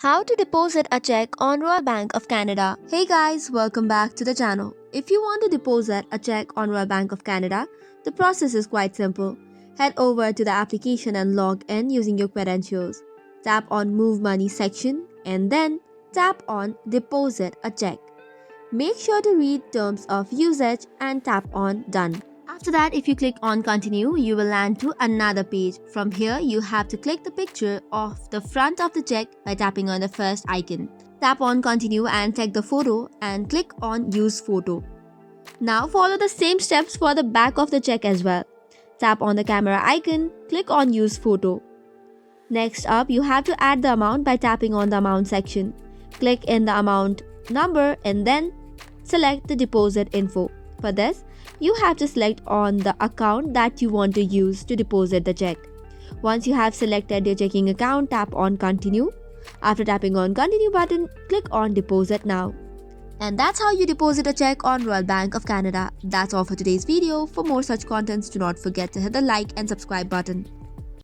How to deposit a check on Royal Bank of Canada. Hey guys, welcome back to the channel. If you want to deposit a check on Royal Bank of Canada, the process is quite simple. Head over to the application and log in using your credentials. Tap on Move Money section and then tap on Deposit a check. Make sure to read terms of usage and tap on Done. After that, if you click on Continue, you will land to another page. From here, you have to click the picture of the front of the check by tapping on the first icon. Tap on Continue and take the photo and click on Use Photo. Now follow the same steps for the back of the check as well. Tap on the camera icon, click on Use Photo. Next up, you have to add the amount by tapping on the amount section. Click in the amount number and then select the deposit info. For this, you have to select on the account that you want to use to deposit the check. Once you have selected your checking account, tap on Continue. After tapping on Continue button, click on Deposit Now. And that's how you deposit a check on Royal Bank of Canada. That's all for today's video. For more such contents, do not forget to hit the like and subscribe button.